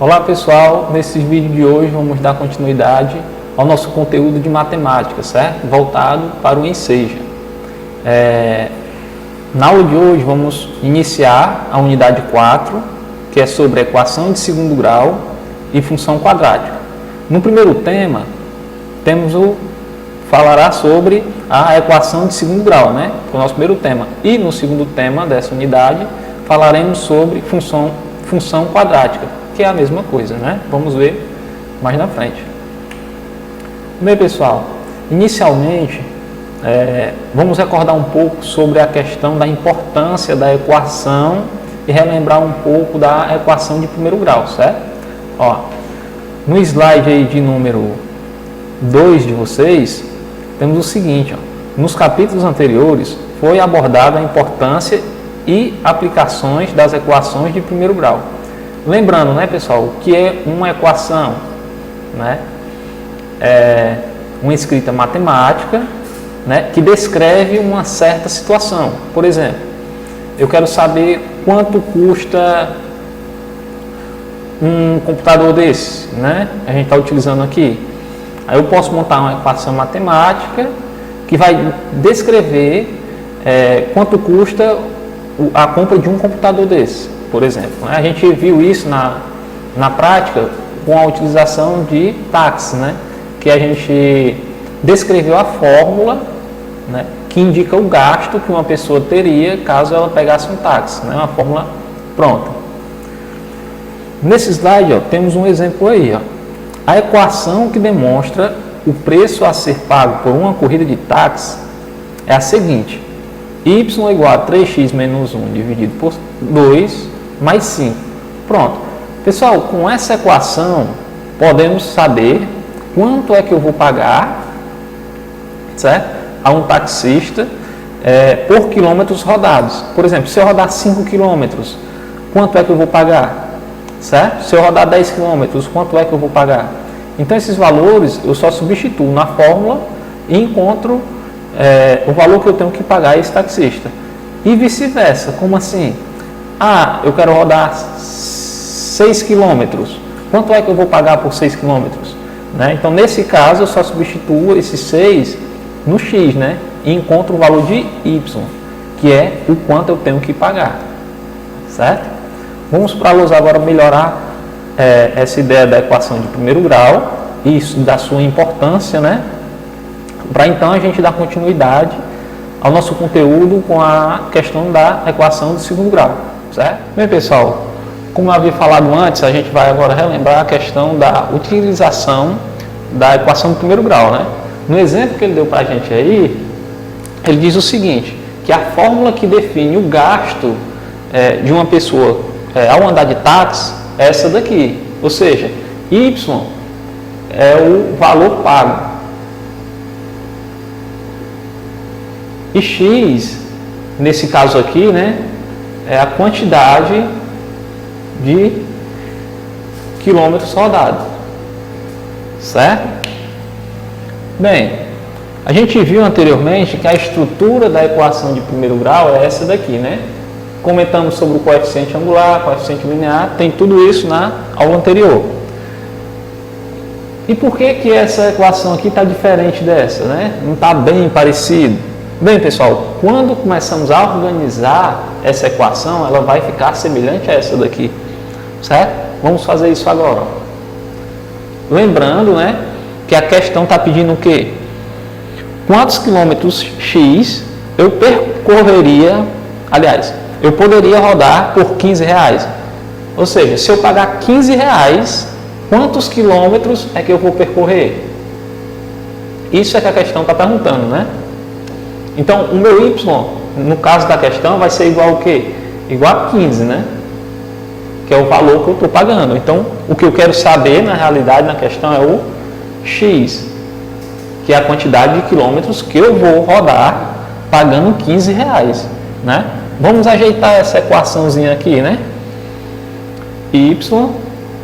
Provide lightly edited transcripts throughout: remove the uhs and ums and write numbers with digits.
Olá pessoal, nesse vídeo de hoje vamos dar continuidade ao nosso conteúdo de matemática, certo? Voltado para o Enseja. Na aula de hoje vamos iniciar a unidade 4, que é sobre equação de segundo grau e função quadrática. No primeiro tema, falará sobre a equação de segundo grau, né? Que é o nosso primeiro tema. E no segundo tema dessa unidade, falaremos sobre função quadrática, que é a mesma coisa, né? Vamos ver mais na frente. Bem, pessoal, inicialmente, vamos recordar um pouco sobre a questão da importância da equação e relembrar um pouco da equação de primeiro grau, certo? Ó, no slide aí de número 2 de vocês, temos o seguinte, ó, nos capítulos anteriores foi abordada a importância e aplicações das equações de primeiro grau. Lembrando, né, pessoal, o que é uma equação, né? É uma escrita matemática, né, que descreve uma certa situação. Por exemplo, eu quero saber quanto custa um computador desse, né? A gente está utilizando aqui. Aí eu posso montar uma equação matemática que vai descrever quanto custa a compra de um computador desse, por exemplo. Né? A gente viu isso na prática com a utilização de táxi, né? Que a gente descreveu a fórmula, né, que indica o gasto que uma pessoa teria caso ela pegasse um táxi, né? Uma fórmula pronta. Nesse slide, ó, temos um exemplo aí, ó. A equação que demonstra o preço a ser pago por uma corrida de táxi é a seguinte: y igual a 3x menos 1 dividido por 2 mais 5. Pronto. Pessoal, com essa equação, podemos saber quanto é que eu vou pagar, certo? A um taxista por quilômetros rodados. Por exemplo, se eu rodar 5 quilômetros, quanto é que eu vou pagar? Certo? Se eu rodar 10 quilômetros, quanto é que eu vou pagar? Então, esses valores eu só substituo na fórmula e encontro o valor que eu tenho que pagar a esse taxista. E vice-versa. Como assim? Ah, eu quero rodar 6 quilômetros. Quanto é que eu vou pagar por 6 quilômetros? Né? Então, nesse caso, eu só substituo esse 6 no x, né? E encontro o valor de y, que é o quanto eu tenho que pagar. Certo? Vamos para a lousa agora melhorar essa ideia da equação de primeiro grau e da sua importância, né? Para então a gente dar continuidade ao nosso conteúdo com a questão da equação de segundo grau, certo? Bem, pessoal, como eu havia falado antes, a gente vai agora relembrar a questão da utilização da equação de primeiro grau, né? No exemplo que ele deu para a gente aí, ele diz o seguinte, que a fórmula que define o gasto de uma pessoa ao andar de táxi é essa daqui, ou seja, y é o valor pago e x, nesse caso aqui, né, é a quantidade de quilômetros rodados, certo? Bem, a gente viu anteriormente que a estrutura da equação de primeiro grau é essa daqui, né? Comentamos sobre o coeficiente angular, coeficiente linear, tem tudo isso na aula anterior. E por que que essa equação aqui está diferente dessa, né? Não está bem parecido? Bem, pessoal, quando começamos a organizar essa equação, ela vai ficar semelhante a essa daqui, certo? Vamos fazer isso agora. Ó. Lembrando, né, que a questão está pedindo o quê? Quantos quilômetros x eu percorreria, aliás, eu poderia rodar por 15 reais. Ou seja, se eu pagar 15 reais, quantos quilômetros é que eu vou percorrer? Isso é que a questão está perguntando, né? Então, o meu y, no caso da questão, vai ser igual ao quê? Igual a 15, né? Que é o valor que eu estou pagando. Então, o que eu quero saber, na realidade, na questão é o x, que é a quantidade de quilômetros que eu vou rodar pagando 15 reais, né? Vamos ajeitar essa equaçãozinha aqui, né? Y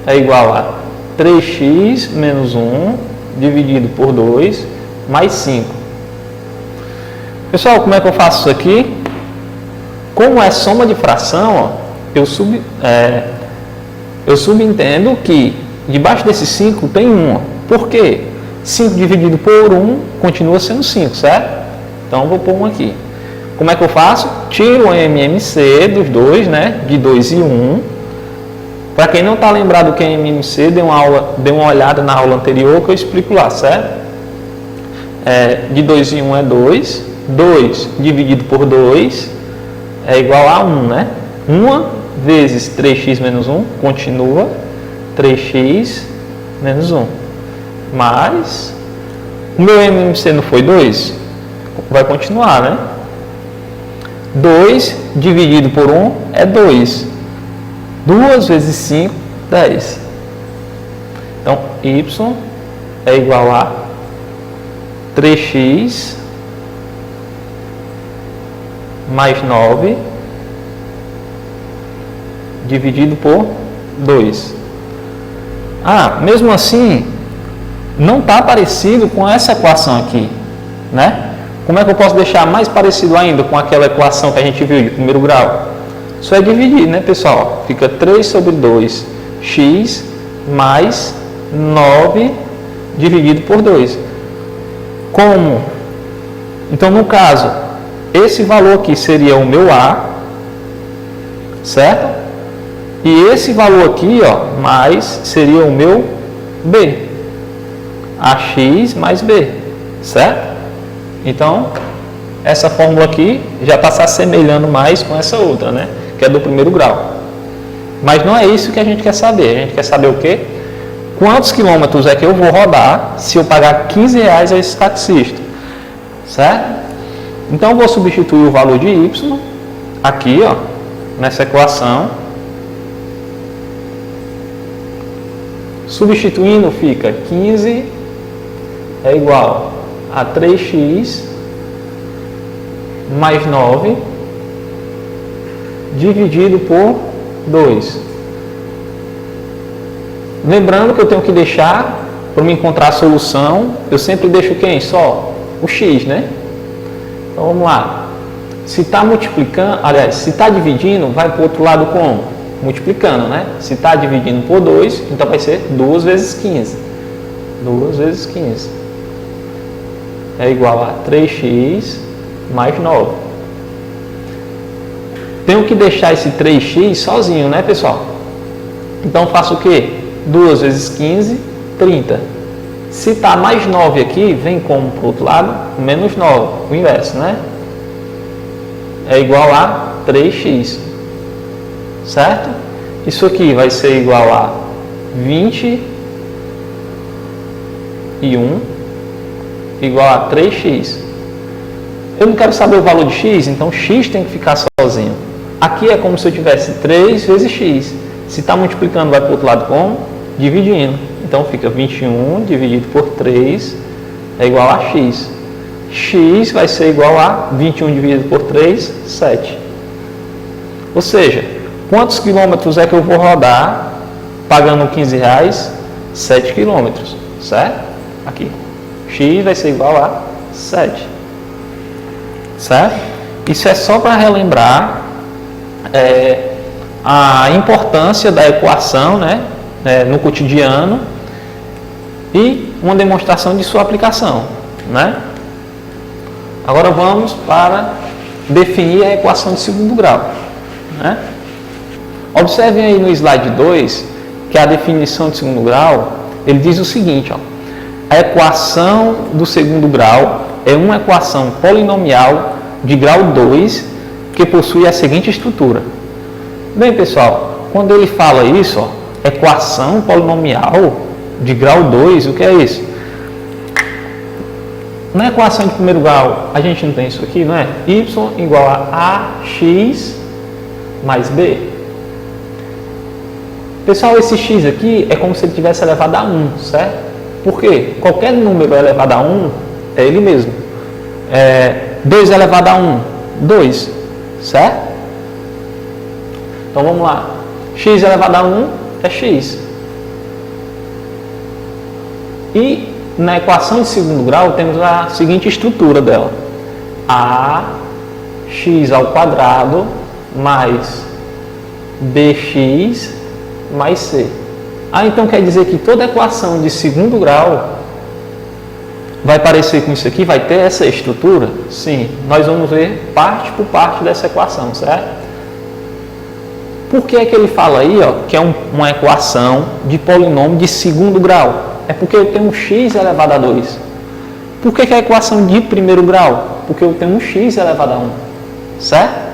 é igual a 3x menos 1 dividido por 2 mais 5. Pessoal, como é que eu faço isso aqui? Como é soma de fração, ó, eu subentendo que debaixo desse 5 tem 1. Por quê? 5 dividido por 1 continua sendo 5, certo? Então eu vou pôr 1 aqui. Como é que eu faço? Tiro o MMC dos dois, né? De 2 e 1. Para quem não está lembrado do que é MMC, dê uma olhada na aula anterior que eu explico lá, certo? De 2 e 1 é 2. 2 dividido por 2 é igual a 1, né? 1 vezes 3x menos 1 continua 3x menos 1. Mas o meu MMC não foi 2? Vai continuar, né? 2 dividido por 1 é 2. 2 vezes 5, 10. Então, y é igual a 3x mais 9 dividido por 2. Mesmo assim, não está parecido com essa equação aqui, né? Como é que eu posso deixar mais parecido ainda com aquela equação que a gente viu de primeiro grau? Só é dividir, né, pessoal? Fica 3 sobre 2x mais 9 dividido por 2. Como? Então, no caso, esse valor aqui seria o meu A, certo? E esse valor aqui, ó, mais seria o meu B. AX mais B, certo? Então, essa fórmula aqui já está se assemelhando mais com essa outra, né? Que é do primeiro grau. Mas não é isso que a gente quer saber. A gente quer saber o quê? Quantos quilômetros é que eu vou rodar se eu pagar R$15 a esse taxista, certo? Então, eu vou substituir o valor de y aqui, ó, nessa equação. Substituindo, fica 15 é igual a 3x mais 9 dividido por 2. Lembrando que eu tenho que deixar, para me encontrar a solução, eu sempre deixo quem? Só o x, né? Então vamos lá. Se está multiplicando, aliás, se está dividindo, vai para o outro lado como? Multiplicando, né? Se está dividindo por 2, então vai ser 2 vezes 15. 2 vezes 15 é igual a 3x mais 9. Tenho que deixar esse 3x sozinho, né, pessoal? Então faço o quê? 2 vezes 15, 30. Se está mais 9 aqui, vem como para o outro lado? Menos 9, o inverso, né? É igual a 3x. Certo? Isso aqui vai ser igual a 21 igual a 3x. Eu não quero saber o valor de x, então x tem que ficar sozinho. Aqui é como se eu tivesse 3 vezes x. Se está multiplicando, vai para o outro lado como? Dividindo. Então fica 21 dividido por 3 é igual a x. X vai ser igual a 21 dividido por 3, 7. Ou seja, quantos quilômetros é que eu vou rodar pagando R$15? 7 quilômetros, certo? Aqui. X vai ser igual a 7. Certo? Isso é só para relembrar a importância da equação, né, no cotidiano e uma demonstração de sua aplicação, né? Agora vamos para definir a equação de segundo grau, né? Observem aí no slide 2 que a definição de segundo grau, ele diz o seguinte, ó, a equação do segundo grau é uma equação polinomial de grau 2 que possui a seguinte estrutura. Bem, pessoal, quando ele fala isso, ó, equação polinomial de grau 2, o que é isso? Na equação de primeiro grau, a gente não tem isso aqui, não é? Y igual a AX mais B. Pessoal, esse x aqui é como se ele tivesse elevado a 1, certo? Por quê? Qualquer número elevado a 1 é ele mesmo. 2 elevado a 1, 2, certo? Então vamos lá. X elevado a 1 é x. E na equação de segundo grau temos a seguinte estrutura dela. Ax ao quadrado mais bx mais C. Ah, então quer dizer que toda equação de segundo grau vai parecer com isso aqui, vai ter essa estrutura? Sim, nós vamos ver parte por parte dessa equação, certo? Por que é que ele fala aí, ó, que é uma equação de polinômio de segundo grau? É porque eu tenho um x elevado a 2. Por que é a equação de primeiro grau? Porque eu tenho um x elevado a 1, certo?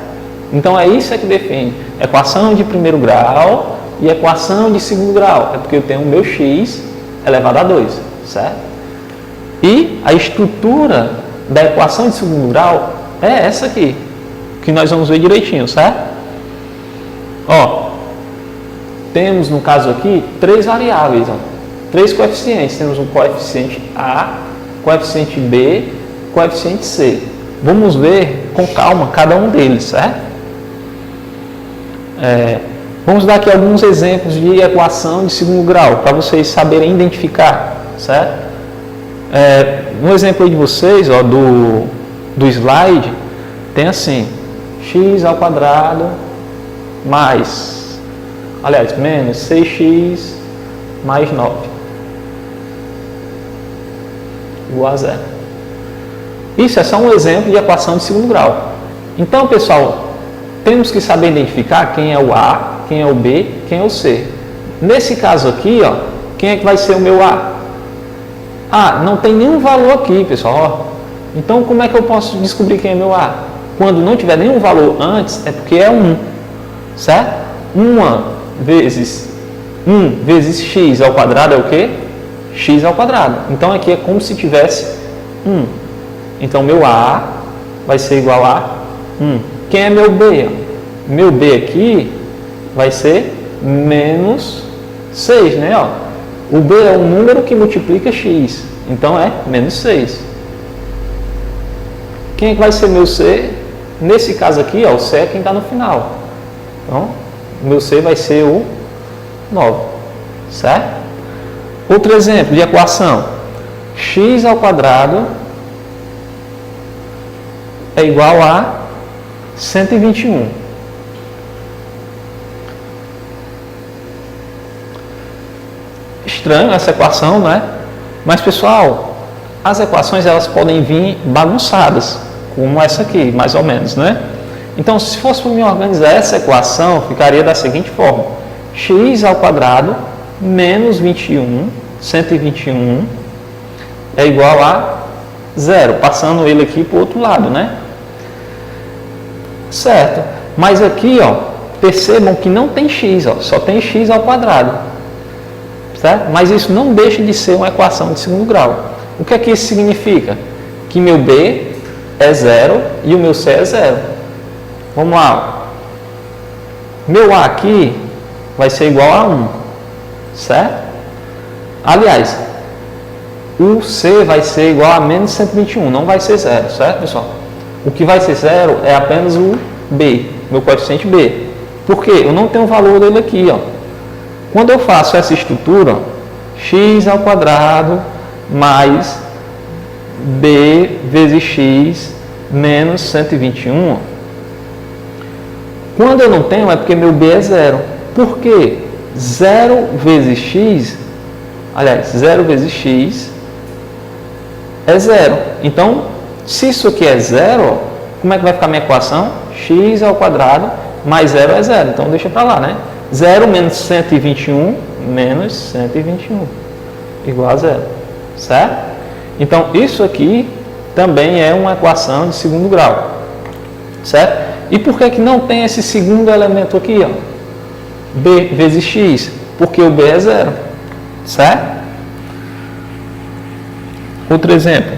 Então é isso que define equação de primeiro grau e equação de segundo grau. É porque eu tenho o meu x elevado a 2, certo? E a estrutura da equação de segundo grau é essa aqui, que nós vamos ver direitinho, certo? Ó, temos no caso aqui três variáveis, ó, três coeficientes. Temos o coeficiente A, coeficiente B, coeficiente C. Vamos ver com calma cada um deles, certo? Vamos dar aqui alguns exemplos de equação de segundo grau, para vocês saberem identificar, certo? No exemplo aí de vocês, ó, do slide, tem assim, x ao quadrado mais, aliás, menos 6x mais 9 igual a 0. Isso é só um exemplo de equação de segundo grau. Então, pessoal, temos que saber identificar quem é o A, quem é o B, quem é o C. Nesse caso aqui, ó, quem é que vai ser o meu A? Ah, não tem nenhum valor aqui, pessoal. Ó. Então, como é que eu posso descobrir quem é meu A? Quando não tiver nenhum valor antes, é porque é 1, certo? 1 vezes x ao quadrado é o quê? X ao quadrado. Então, aqui é como se tivesse 1. Então, meu A vai ser igual a 1. Quem é meu B? Meu B aqui vai ser menos 6, né? Ó. O B é um número que multiplica x, então é menos 6. Quem é que vai ser meu C? Nesse caso aqui, ó, o C é quem está no final. Então, o meu C vai ser o 9, certo? Outro exemplo de equação. X ao quadrado é igual a 121. Estranho essa equação, né? Mas, pessoal, as equações elas podem vir bagunçadas, como essa aqui, mais ou menos, né? Então, se fosse para me organizar essa equação, ficaria da seguinte forma: x ao quadrado menos 121 é igual a 0, passando ele aqui para o outro lado, né? Certo. Mas aqui, ó, percebam que não tem x, ó, só tem x ao quadrado. Certo? Mas isso não deixa de ser uma equação de segundo grau. O que é que isso significa? Que meu B é 0 e o meu C é 0. Vamos lá. Meu A aqui vai ser igual a 1. Certo? Aliás, o C vai ser igual a menos 121, não vai ser 0, certo, pessoal? O que vai ser 0 é apenas o B, meu coeficiente B. Por quê? Eu não tenho o valor dele aqui, ó. Quando eu faço essa estrutura, x ao quadrado mais b vezes x menos 121, quando eu não tenho é porque meu b é 0. Por quê? 0 vezes x, aliás, 0 vezes x é 0. Então, se isso aqui é 0, como é que vai ficar a minha equação? X ao quadrado mais 0 é 0. Então, deixa para lá, né? 0 menos 121 menos 121 igual a 0, certo? Então, isso aqui também é uma equação de segundo grau, certo? E por que não tem esse segundo elemento aqui, ó? B vezes x, porque o b é 0, certo? Outro exemplo,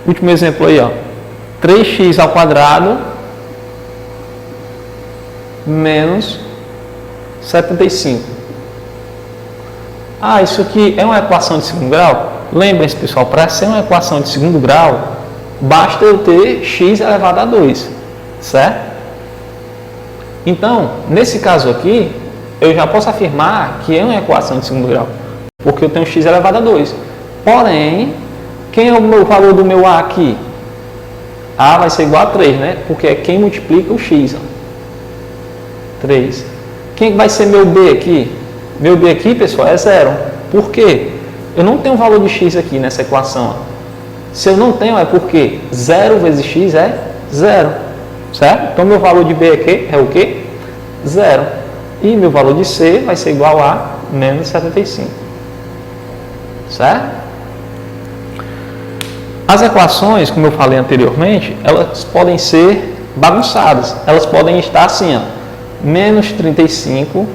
último exemplo aí, ó, 3x ao quadrado menos 75. Ah, isso aqui é uma equação de segundo grau? Lembrem-se, pessoal, para ser uma equação de segundo grau, basta eu ter x elevado a 2, certo? Então, nesse caso aqui, eu já posso afirmar que é uma equação de segundo grau, porque eu tenho x elevado a 2. Porém, quem é o valor do meu A aqui? A vai ser igual a 3, né? Porque é quem multiplica o x, ó. 3. Quem vai ser meu B aqui? Meu B aqui, pessoal, é 0. Por quê? Eu não tenho valor de x aqui nessa equação. Se eu não tenho, é porque 0 vezes x é 0. Certo? Então, meu valor de B aqui é o quê? 0. E meu valor de C vai ser igual a menos 75. Certo? As equações, como eu falei anteriormente, elas podem ser bagunçadas. Elas podem estar assim, ó, menos 35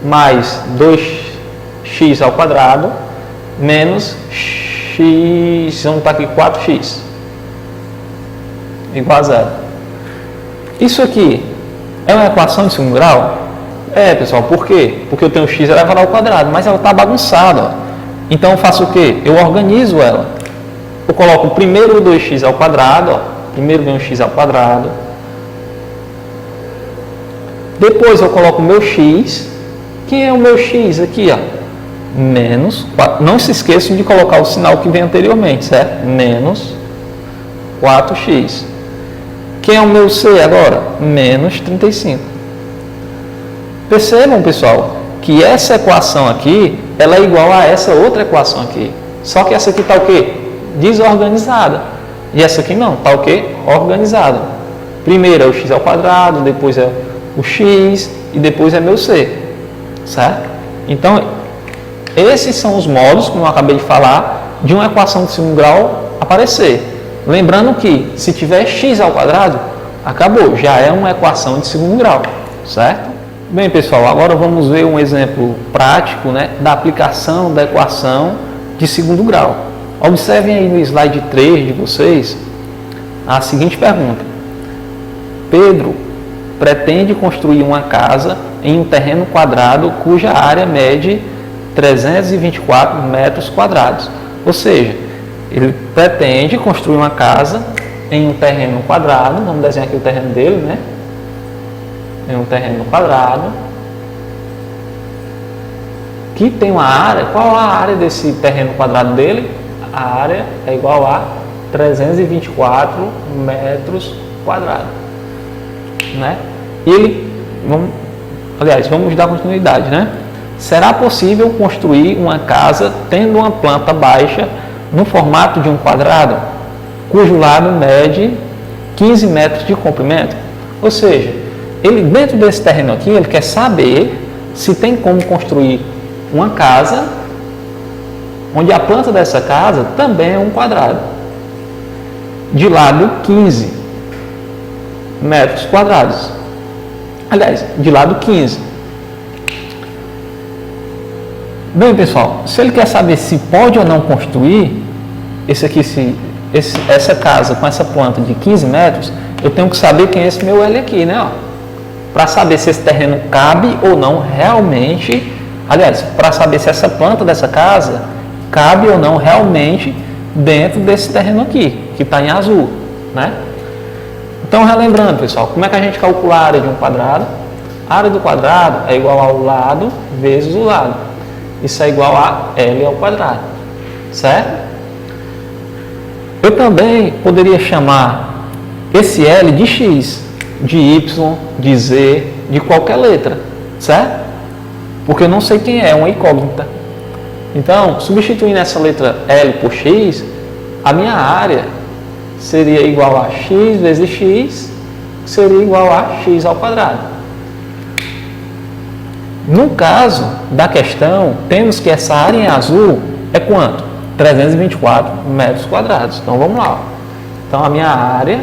mais 2x ao quadrado menos x, vamos botar aqui 4x, igual a 0. Isso aqui é uma equação de segundo grau? É, pessoal, por quê? Porque eu tenho x elevado ao quadrado, mas ela está bagunçada. Ó. Então eu faço o quê? Eu organizo ela. Eu coloco primeiro o 2x ao quadrado, ó. Primeiro vem o x ao quadrado. Depois eu coloco o meu x. Quem é o meu x aqui, ó? Menos 4. Não se esqueçam de colocar o sinal que vem anteriormente, certo? Menos 4x. Quem é o meu c agora? Menos 35. Percebam, pessoal, que essa equação aqui, ela é igual a essa outra equação aqui. Só que essa aqui está o quê? Desorganizada. E essa aqui não, está o quê? Organizada. Primeiro é o x ao quadrado, depois é o x e depois é meu c. Certo? Então, esses são os modos, como eu acabei de falar, de uma equação de segundo grau aparecer. Lembrando que, se tiver x ao quadrado, acabou, já é uma equação de segundo grau. Certo? Bem, pessoal, agora vamos ver um exemplo prático, né, da aplicação da equação de segundo grau. Observem aí no slide 3 de vocês a seguinte pergunta. Pedro pretende construir uma casa em um terreno quadrado cuja área mede 324 metros quadrados. Ou seja, ele pretende construir uma casa em um terreno quadrado. Vamos desenhar aqui o terreno dele, né? Em um terreno quadrado que tem uma área. Qual a área desse terreno quadrado dele? A área é igual a 324 metros quadrados, né? E ele, vamos dar continuidade, né? Será possível construir uma casa tendo uma planta baixa no formato de um quadrado, cujo lado mede 15 metros de comprimento? Ou seja, ele dentro desse terreno aqui, ele quer saber se tem como construir uma casa onde a planta dessa casa também é um quadrado, de lado 15 metros quadrados. Aliás, de lado 15. Bem, pessoal, se ele quer saber se pode ou não construir essa casa com essa planta de 15 metros, eu tenho que saber quem é esse meu L aqui, né? Para saber se esse terreno cabe ou não realmente, aliás, para saber se essa planta dessa casa cabe ou não realmente dentro desse terreno aqui, que está em azul, né? Então, relembrando, pessoal, como é que a gente calcula a área de um quadrado? A área do quadrado é igual ao lado vezes o lado. Isso é igual a L ao quadrado, certo? Eu também poderia chamar esse L de X, de Y, de Z, de qualquer letra, certo? Porque eu não sei quem é uma incógnita. Então, substituindo essa letra L por X, a minha área seria igual a X vezes X, que seria igual a X ao quadrado. No caso da questão, temos que essa área em azul é quanto? 324 metros quadrados. Então, vamos lá. Então, a minha área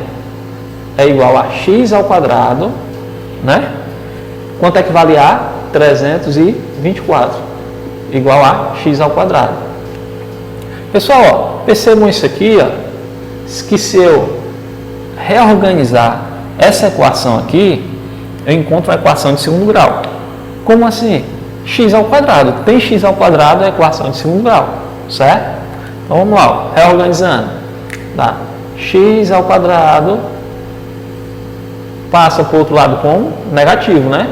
é igual a X ao quadrado, né? Quanto é que vale A? 324. Igual a X ao quadrado. Pessoal, ó, percebam isso aqui, ó, que se eu reorganizar essa equação aqui, eu encontro a equação de segundo grau. Como assim? X ao quadrado. Tem X ao quadrado é a equação de segundo grau, certo? Então vamos lá, ó, reorganizando. Tá? X ao quadrado passa para o outro lado como negativo, né?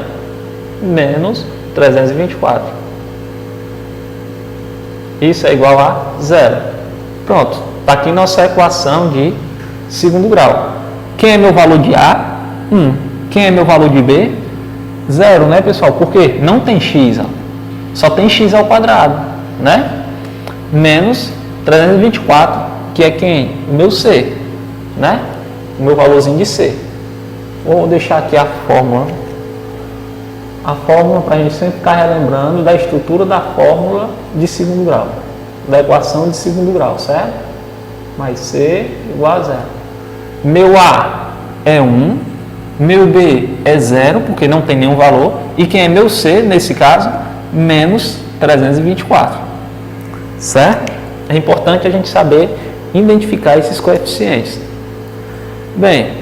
Menos 324. Isso é igual a 0. Pronto, está aqui nossa equação de segundo grau. Quem é meu valor de A? 1. Quem é meu valor de B? Zero, né, pessoal? Porque não tem x, ó. Só tem x ao quadrado, né? Menos 324, que é quem? O meu c, né? O meu valorzinho de c. Vou deixar aqui a fórmula. A fórmula para a gente sempre ficar relembrando da estrutura da fórmula de segundo grau. Da equação de segundo grau, certo? Mais c igual a zero. Meu a é 1. Meu b é zero, porque não tem nenhum valor. E quem é meu c, nesse caso, menos 324. Certo? É importante a gente saber identificar esses coeficientes. Bem,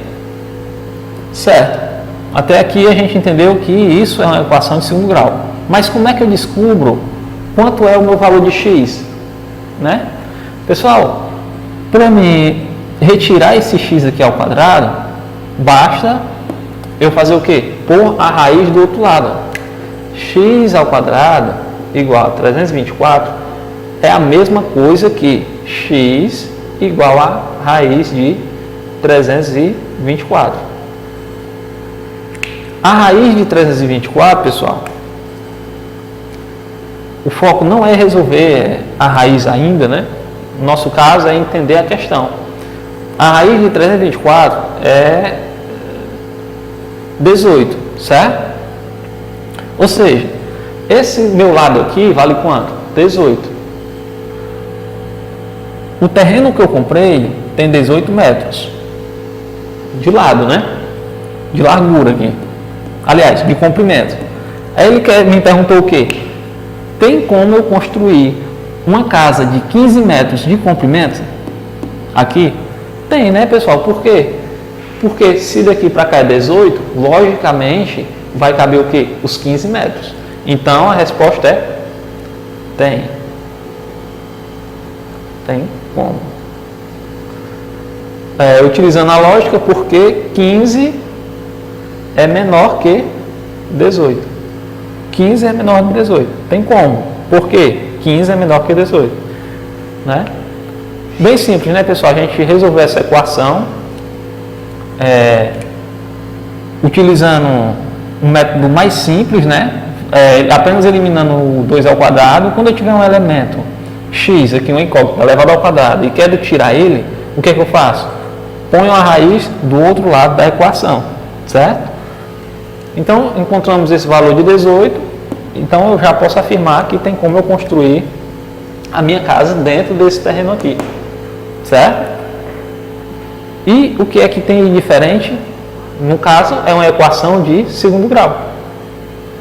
certo. Até aqui a gente entendeu que isso é uma equação de segundo grau. Mas como é que eu descubro quanto é o meu valor de x? Né? Pessoal, para mim retirar esse x aqui ao quadrado, basta eu fazer o quê? Pôr a raiz do outro lado. X ao quadrado igual a 324 é a mesma coisa que x igual a raiz de 324. A raiz de 324, pessoal, o foco não é resolver a raiz ainda, né? No nosso caso é entender a questão. A raiz de 324 é 18, certo? Ou seja, esse meu lado aqui vale quanto? 18. O terreno que eu comprei tem 18 metros. De lado, né? De largura aqui. Aliás, de comprimento. Aí ele me perguntou o quê? Tem como eu construir uma casa de 15 metros de comprimento? Aqui? Tem, né, pessoal? Por quê? Porque se daqui para cá é 18, logicamente vai caber o quê? Os 15 metros. Então a resposta é tem. Tem como. Utilizando a lógica, porque 15 é menor que 18. 15 é menor que 18. Tem como. Por quê? 15 é menor que 18. Né? Bem simples, né, pessoal? A gente resolveu essa equação utilizando um método mais simples, né? Apenas eliminando o 2 ao quadrado. Quando eu tiver um elemento x, aqui um incógnito, elevado ao quadrado, e quero tirar ele, o que é que eu faço? Ponho a raiz do outro lado da equação, certo? Então, encontramos esse valor de 18, então eu já posso afirmar que tem como eu construir a minha casa dentro desse terreno aqui, certo? E o que é que tem de diferente? No caso, é uma equação de segundo grau,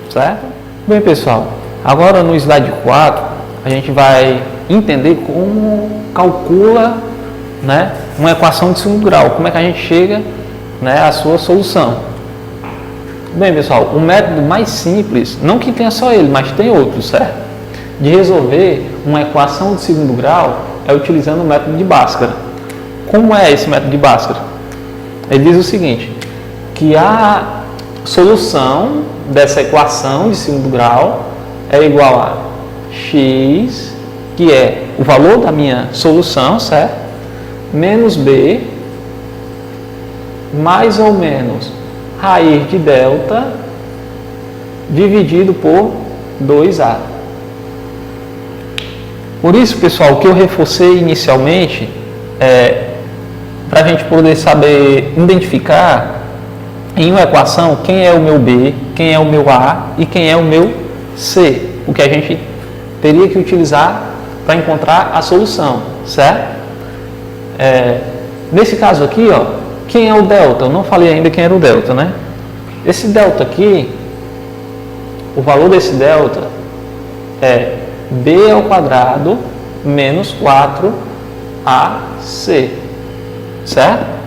certo? Bem, pessoal, agora no slide 4, a gente vai entender como calcula, né, uma equação de segundo grau, como é que a gente chega, né, à sua solução. Bem, pessoal, o método mais simples, não que tenha só ele, mas tem outros, certo? De resolver uma equação de segundo grau é utilizando o método de Bhaskara. Como é esse método de Bhaskara? Ele diz o seguinte, que a solução dessa equação de segundo grau é igual a x, que é o valor da minha solução, certo? Menos b, mais ou menos raiz de delta, dividido por 2a. Por isso, pessoal, o que eu reforcei inicialmente para a gente poder saber identificar em uma equação quem é o meu b, quem é o meu a e quem é o meu c, o que a gente teria que utilizar para encontrar a solução, certo? Nesse caso aqui, ó, quem é o delta? Eu não falei ainda quem era o delta, né? Esse delta aqui, o valor desse delta é b ao quadrado menos 4ac, certo?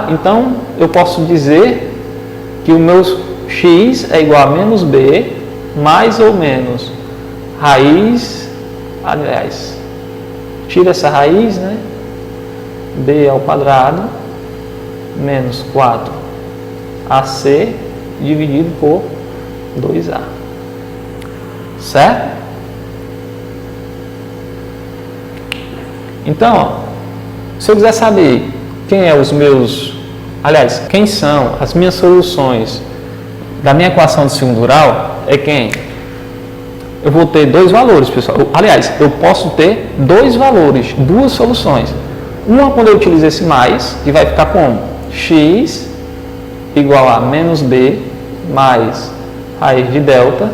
Então eu posso dizer que o meu x é igual a menos b mais ou menos raiz, aliás, tira essa raiz, né? B ao quadrado menos 4ac dividido por 2a, certo? Então, ó, se eu quiser saber quem é os meus, aliás, quem são as minhas soluções da minha equação de segundo grau é quem? Eu vou ter dois valores, pessoal. Aliás, eu posso ter dois valores, duas soluções. Uma quando eu utilizo esse mais, que vai ficar como? X igual a menos b mais raiz de delta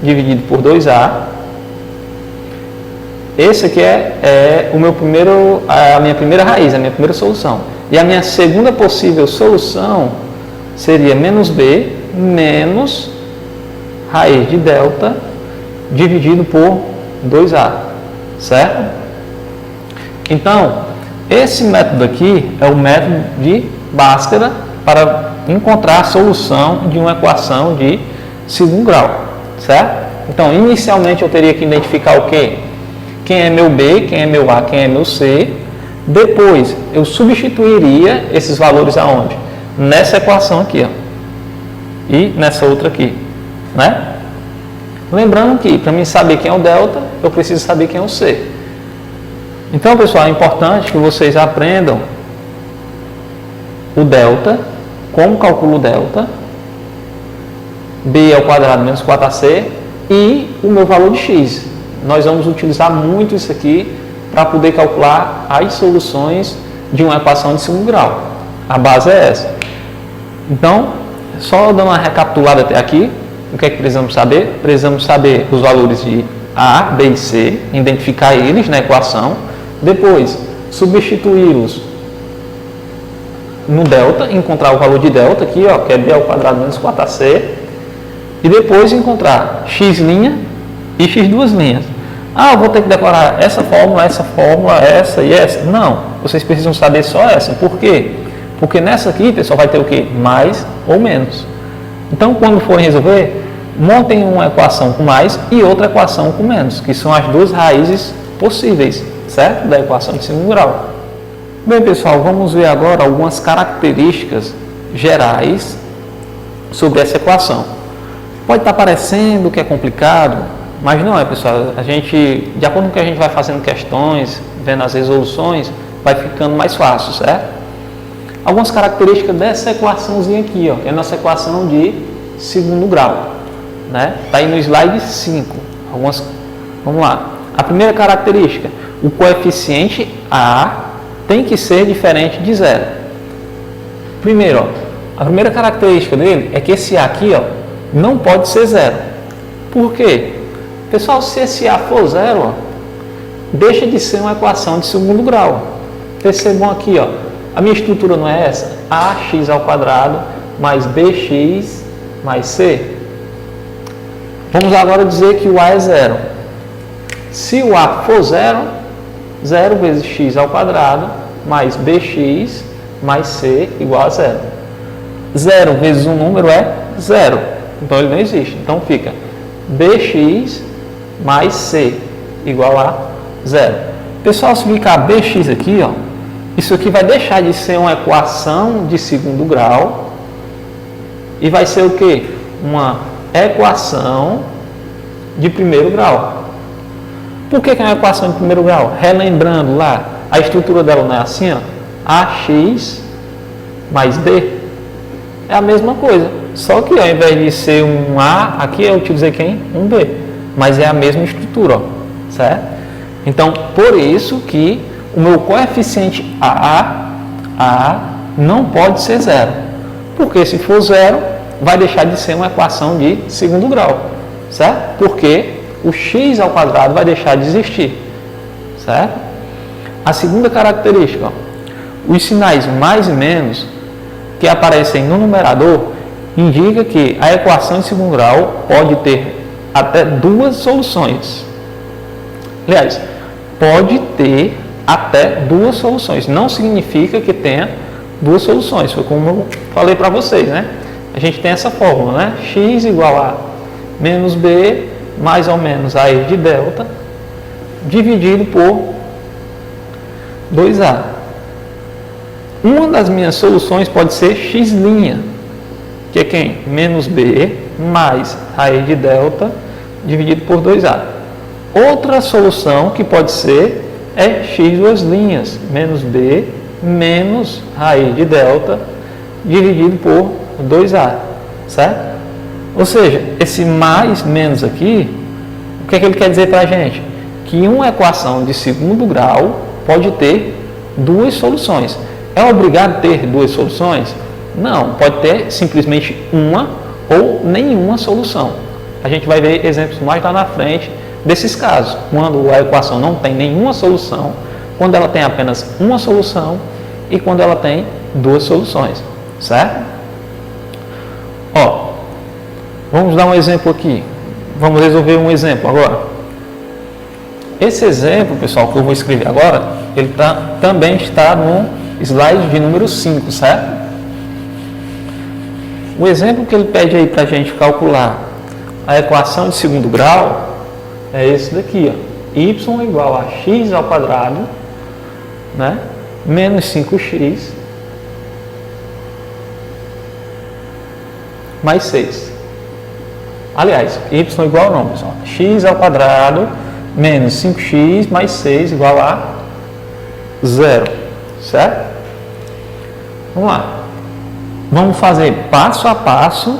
dividido por 2a. Esse aqui é a minha primeira raiz, a minha primeira solução. E a minha segunda possível solução seria menos b menos raiz de delta dividido por 2a, certo? Então, esse método aqui é o método de Bhaskara para encontrar a solução de uma equação de segundo grau, certo? Então, inicialmente eu teria que identificar o quê? Quem é meu B, quem é meu A, quem é meu C. Depois, eu substituiria esses valores aonde? Nessa equação aqui, ó. E nessa outra aqui, né? Lembrando que, para mim saber quem é o delta, eu preciso saber quem é o C. Então, pessoal, é importante que vocês aprendam o delta, como calculo o delta, b ao quadrado menos 4ac e o meu valor de x. Nós vamos utilizar muito isso aqui para poder calcular as soluções de uma equação de segundo grau. A base é essa. Então, só dando uma recapitulada até aqui, o que é que precisamos saber? Precisamos saber os valores de A, B e C, identificar eles na equação, depois substituí-los no delta, encontrar o valor de delta aqui, ó, que é b ao quadrado menos 4ac, e depois encontrar x' e x duas linhas. Ah, eu vou ter que decorar essa, essa e essa? Não, vocês precisam saber só essa. Por quê? Porque nessa aqui, pessoal, vai ter o quê? Mais ou menos. Então, quando forem resolver, montem uma equação com mais e outra equação com menos, que são as duas raízes possíveis, certo? Da equação de segundo grau. Bem, pessoal, vamos ver agora algumas características gerais sobre essa equação. Pode estar parecendo que é complicado, mas não é, pessoal. A gente, de acordo com que a gente vai fazendo questões, vendo as resoluções, vai ficando mais fácil, certo? Algumas características dessa equaçãozinha aqui, ó, que é a nossa equação de segundo grau, né? Está aí no slide 5. Vamos lá. A primeira característica, o coeficiente A tem que ser diferente de zero. Primeiro, ó, a primeira característica dele é que esse A aqui, ó, não pode ser zero. Por quê? Pessoal, se esse A for zero, ó, deixa de ser uma equação de segundo grau. Percebam aqui, ó, a minha estrutura não é essa? Ax ao quadrado mais bx mais c. Vamos agora dizer que o A é zero. Se o A for zero, 0 vezes x ao quadrado mais bx mais c igual a zero. 0 vezes um número é zero. Então ele não existe. Então fica bx mais c igual a zero. Pessoal, se ficar bx aqui, ó, isso aqui vai deixar de ser uma equação de segundo grau e vai ser o quê? Uma equação de primeiro grau. Por que é uma equação de primeiro grau? Relembrando lá, a estrutura dela não é assim, ó, ax mais b. É a mesma coisa, só que ao invés de ser um A, aqui eu utilizei quem? Um B. Mas é a mesma estrutura, ó, certo? Então, por isso que o meu coeficiente A não pode ser zero. Porque se for zero, vai deixar de ser uma equação de segundo grau, certo? Porque o x ao quadrado vai deixar de existir, certo? A segunda característica, ó, os sinais mais e menos que aparecem no numerador indica que a equação de segundo grau pode ter até duas soluções. Aliás, pode ter até duas soluções. Não significa que tenha duas soluções. Foi como eu falei para vocês, né? A gente tem essa fórmula, né? X igual a menos b mais ou menos a de delta dividido por 2a. Uma das minhas soluções pode ser x', que é quem? Menos b mais raiz de delta dividido por 2a. Outra solução que pode ser é x duas linhas, menos b menos raiz de delta dividido por 2a, certo? Ou seja, esse mais menos aqui, o que é que ele quer dizer para a gente? Que uma equação de segundo grau pode ter duas soluções. É obrigado ter duas soluções? Não, pode ter simplesmente uma ou nenhuma solução. A gente vai ver exemplos mais lá na frente desses casos, quando a equação não tem nenhuma solução, quando ela tem apenas uma solução e quando ela tem duas soluções, certo? Ó, vamos dar um exemplo aqui. Vamos resolver um exemplo agora. Esse exemplo, pessoal, que eu vou escrever agora, ele também está no slide de número 5, certo? O exemplo que ele pede aí para a gente calcular a equação de segundo grau é esse daqui, ó. Y igual a x ao quadrado, né? Menos 5x mais 6. Aliás, y igual não, pessoal. X ao quadrado menos 5x mais 6 igual a 0, certo? Vamos lá. Vamos fazer passo a passo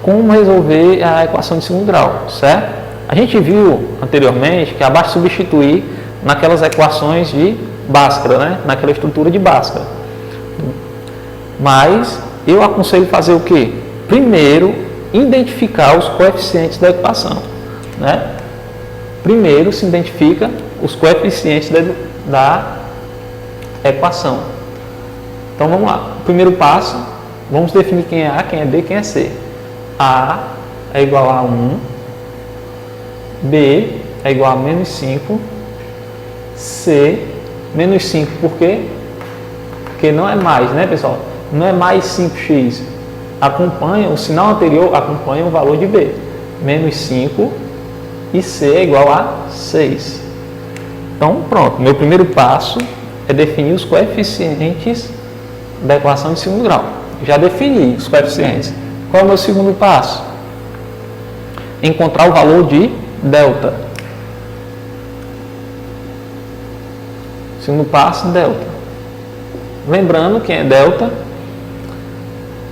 como resolver a equação de segundo grau, certo? A gente viu anteriormente que basta substituir naquelas equações de Bhaskara, né? Naquela estrutura de Bhaskara. Mas eu aconselho fazer o quê? Primeiro, identificar os coeficientes da equação, né? Primeiro se identifica os coeficientes da equação. Então vamos lá. Primeiro passo, vamos definir quem é A, quem é B, quem é C. A é igual a 1, B é igual a menos 5, C menos 5, por quê? Porque não é mais, né, pessoal? Não é mais 5x. Acompanha, o sinal anterior acompanha o valor de B. Menos 5 e C é igual a 6. Então, pronto. Meu primeiro passo é definir os coeficientes da equação de segundo grau. Já defini os coeficientes. Qual é o meu segundo passo? Encontrar o valor de delta. Segundo passo, delta. Lembrando que é delta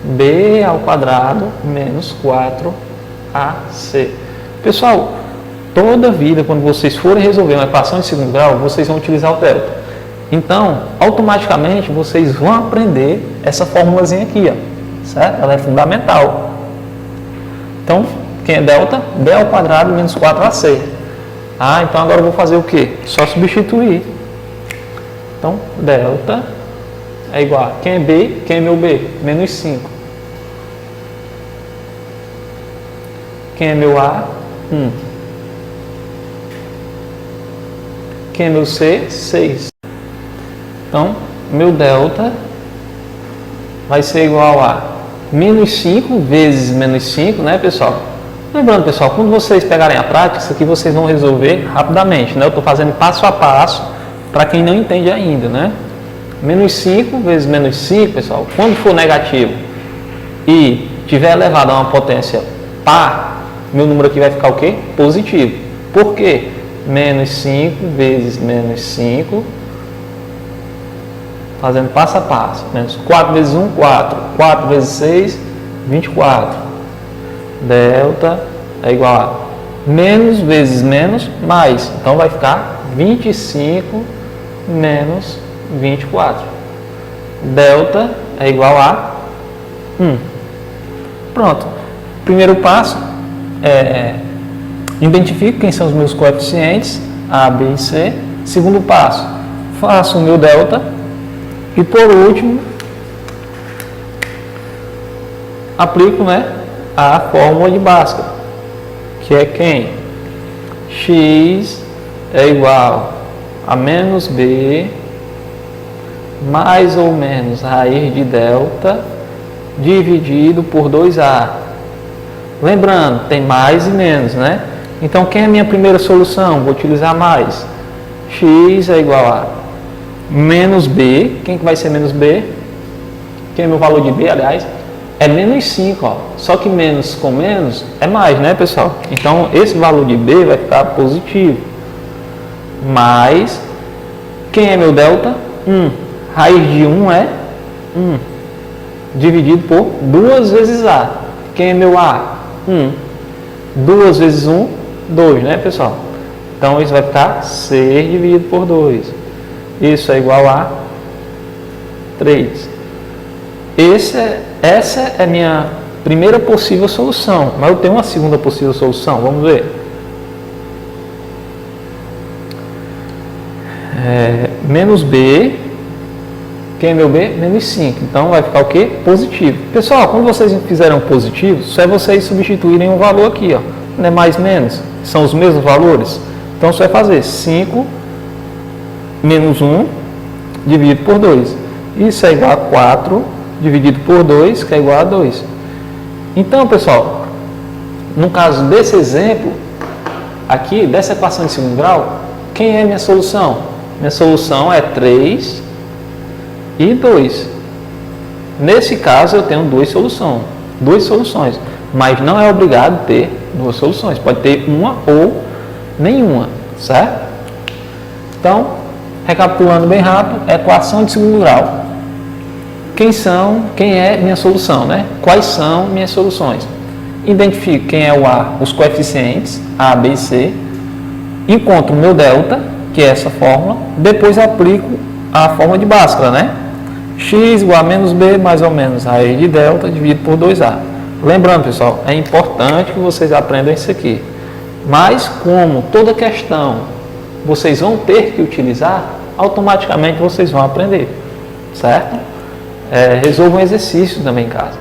b ao quadrado menos 4ac. Pessoal, toda vida, quando vocês forem resolver uma equação de segundo grau, vocês vão utilizar o delta. Então, automaticamente, vocês vão aprender essa formulazinha aqui, ó, certo? Ela é fundamental. Então, quem é delta? b ao quadrado menos 4ac. Então agora eu vou fazer o quê? Só substituir. Então, delta é igual a... Quem é b? Quem é meu b? Menos 5. Quem é meu a? 1. Quem é meu c? 6. Então, meu delta vai ser igual a menos 5 vezes menos 5, né, pessoal? Lembrando, pessoal, quando vocês pegarem a prática, isso aqui vocês vão resolver rapidamente, né? Eu estou fazendo passo a passo para quem não entende ainda, né? Menos 5 vezes menos 5, pessoal, quando for negativo e tiver elevado a uma potência par, meu número aqui vai ficar o quê? Positivo. Por quê? Menos 5 vezes menos 5, fazendo passo a passo. Menos 4 vezes 1, 4. 4 vezes 6, 24. Delta é igual a menos vezes menos, mais. Então vai ficar 25 menos 24. Delta é igual a 1. Pronto. Primeiro passo é identifico quem são os meus coeficientes, A, B e C. Segundo passo, faço o meu delta. E por último, aplico, né, a fórmula de Bhaskara, que é quem? X é igual a menos B mais ou menos raiz de delta dividido por 2A. Lembrando, tem mais e menos, né? Então, quem é a minha primeira solução? Vou utilizar mais. X é igual a menos B. Quem que vai ser menos B? Quem é meu valor de B, aliás? É menos 5, ó. Só que menos com menos é mais, né, pessoal? Então, esse valor de B vai ficar positivo. Mais, quem é meu delta? 1. Raiz de 1 é 1. dividido por 2 vezes A. Quem é meu A? 1. 2 vezes 1, 2, né, pessoal? Então, isso vai ficar 6 dividido por 2. Isso é igual a 3. Essa é a minha primeira possível solução. Mas eu tenho uma segunda possível solução. Vamos ver. Menos B. Quem é meu B? Menos 5. Então, vai ficar o quê? Positivo. Pessoal, quando vocês fizeram positivo, só é vocês substituírem um valor aqui, ó. Não é mais menos. São os mesmos valores. Então, você vai fazer 5 menos 1 dividido por 2. Isso é igual a 4 dividido por 2, que é igual a 2. Então, pessoal, no caso desse exemplo, aqui, dessa equação de segundo grau, quem é minha solução? Minha solução é 3 e 2. Nesse caso, eu tenho duas soluções. Mas não é obrigado ter duas soluções. Pode ter uma ou nenhuma, certo? Então, recapitulando bem rápido, equação de segundo grau. Quem é minha solução, né? Quais são minhas soluções? Identifico quem é o A, os coeficientes, A, B e C. Encontro o meu delta, que é essa fórmula. Depois aplico a fórmula de Bhaskara, né? X igual a menos B mais ou menos raiz de delta dividido por 2A. Lembrando, pessoal, é importante que vocês aprendam isso aqui. Mas, como toda questão vocês vão ter que utilizar, automaticamente vocês vão aprender, certo? Resolvam exercícios também em casa.